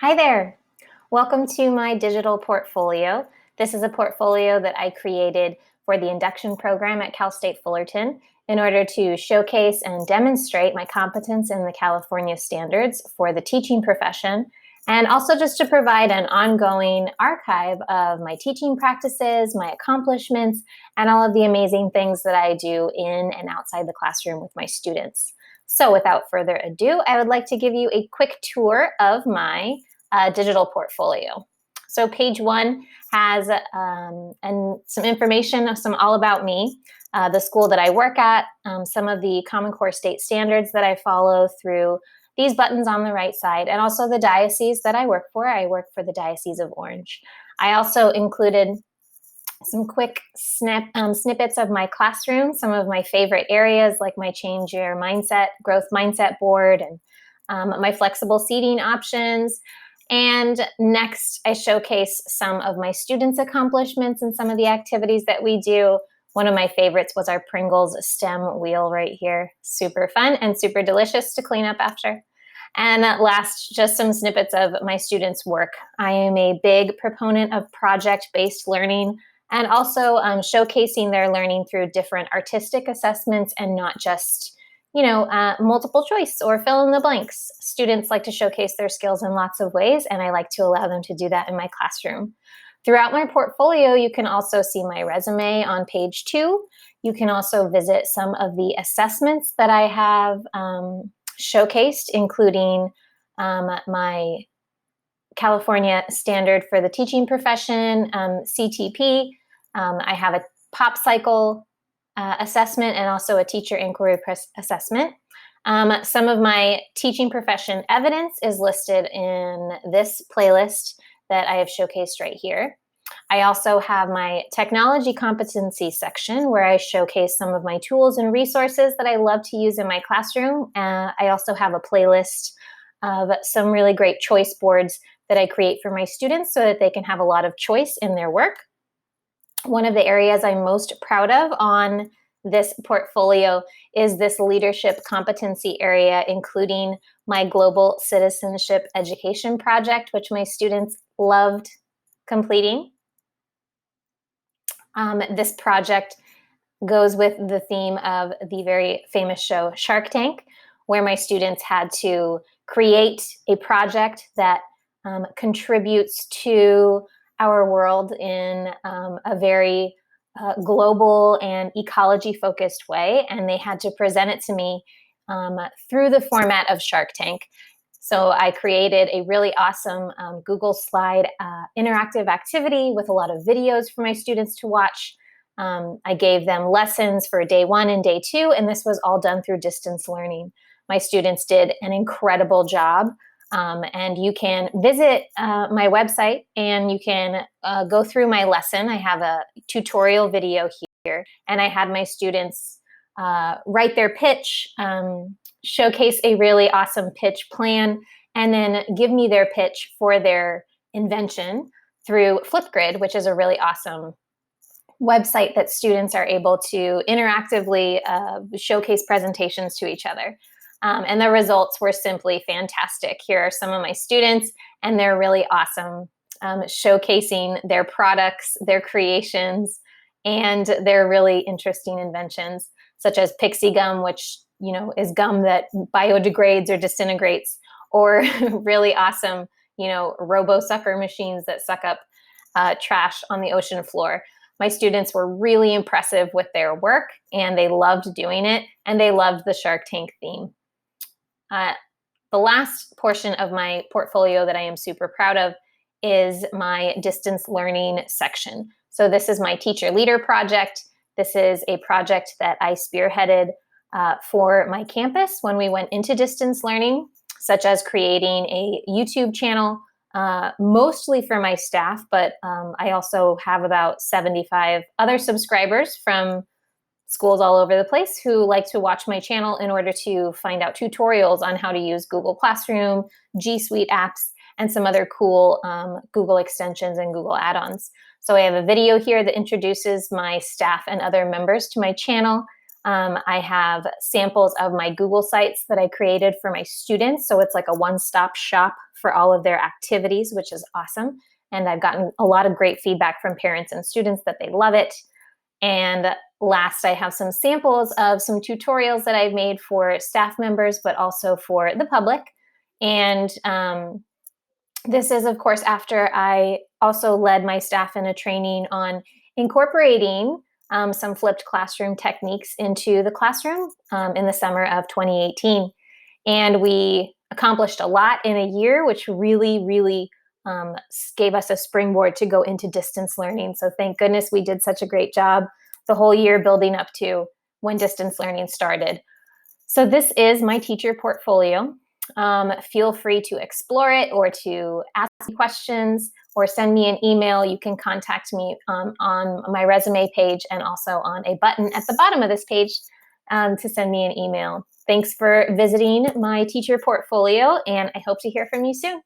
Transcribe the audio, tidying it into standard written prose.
Hi there. Welcome to my digital portfolio. This is a portfolio that I created for the induction program at Cal State Fullerton in order to showcase and demonstrate my competence in the California standards for the teaching profession, and also just to provide an ongoing archive of my teaching practices, my accomplishments, and all of the amazing things that I do in and outside the classroom with my students. So without further ado, I would like to give you a quick tour of my digital portfolio. So page one has and some information, some all about me, the school that I work at, some of the Common Core state standards that I follow through these buttons on the right side, and also the diocese that I work for. I work for the Diocese of Orange. I also included some quick snippets of my classroom, some of my favorite areas like my Change Your Mindset, Growth Mindset board, and my flexible seating options. And next, I showcase some of my students' accomplishments and some of the activities that we do. One of my favorites was our Pringles stem wheel right here. Super fun and super delicious to clean up after. And last, just some snippets of my students' work. I am a big proponent of project-based learning and also showcasing their learning through different artistic assessments and not just multiple choice or fill in the blanks. Students like to showcase their skills in lots of ways, and I like to allow them to do that in my classroom. Throughout my portfolio, you can also see my resume on page 2. You can also visit some of the assessments that I have showcased, including my California Standard for the Teaching Profession, CTP. I have a pop cycle assessment and also a teacher inquiry assessment. Some of my teaching profession evidence is listed in this playlist that I have showcased right here. I also have my technology competency section where I showcase some of my tools and resources that I love to use in my classroom. I also have a playlist of some really great choice boards that I create for my students so that they can have a lot of choice in their work. One of the areas I'm most proud of on this portfolio is this leadership competency area, including my global citizenship education project, which my students loved completing. This project goes with the theme of the very famous show Shark Tank, where my students had to create a project that contributes to our world in a very global and ecology-focused way, and they had to present it to me through the format of Shark Tank. So I created a really awesome Google Slide interactive activity with a lot of videos for my students to watch. I gave them lessons for day 1 and day 2, and this was all done through distance learning. My students did an incredible job. And you can visit my website and you can go through my lesson. I have a tutorial video here, and I had my students write their pitch, showcase a really awesome pitch plan, and then give me their pitch for their invention through Flipgrid, which is a really awesome website that students are able to interactively showcase presentations to each other. And the results were simply fantastic. Here are some of my students, and they're really awesome, showcasing their products, their creations, and their really interesting inventions, such as pixie gum, which is gum that biodegrades or disintegrates, or really awesome, robo-sucker machines that suck up trash on the ocean floor. My students were really impressive with their work, and they loved doing it, and they loved the Shark Tank theme. The last portion of my portfolio that I am super proud of is my distance learning section. So this is my teacher leader project. This is a project that I spearheaded for my campus when we went into distance learning, such as creating a YouTube channel, mostly for my staff, but I also have about 75 other subscribers from schools all over the place who like to watch my channel in order to find out tutorials on how to use Google Classroom, G Suite apps, and some other cool Google extensions and Google add-ons. So I have a video here that introduces my staff and other members to my channel. I have samples of my Google Sites that I created for my students. So it's like a one-stop shop for all of their activities, which is awesome. And I've gotten a lot of great feedback from parents and students that they love it. And last, I have some samples of some tutorials that I've made for staff members, but also for the public. And this is, of course, after I also led my staff in a training on incorporating some flipped classroom techniques into the classroom in the summer of 2018. And we accomplished a lot in a year, which really, really gave us a springboard to go into distance learning. So thank goodness we did such a great job the whole year building up to when distance learning started. So this is my teacher portfolio. Feel free to explore it or to ask me questions or send me an email. You can contact me on my resume page and also on a button at the bottom of this page to send me an email. Thanks for visiting my teacher portfolio, and I hope to hear from you soon.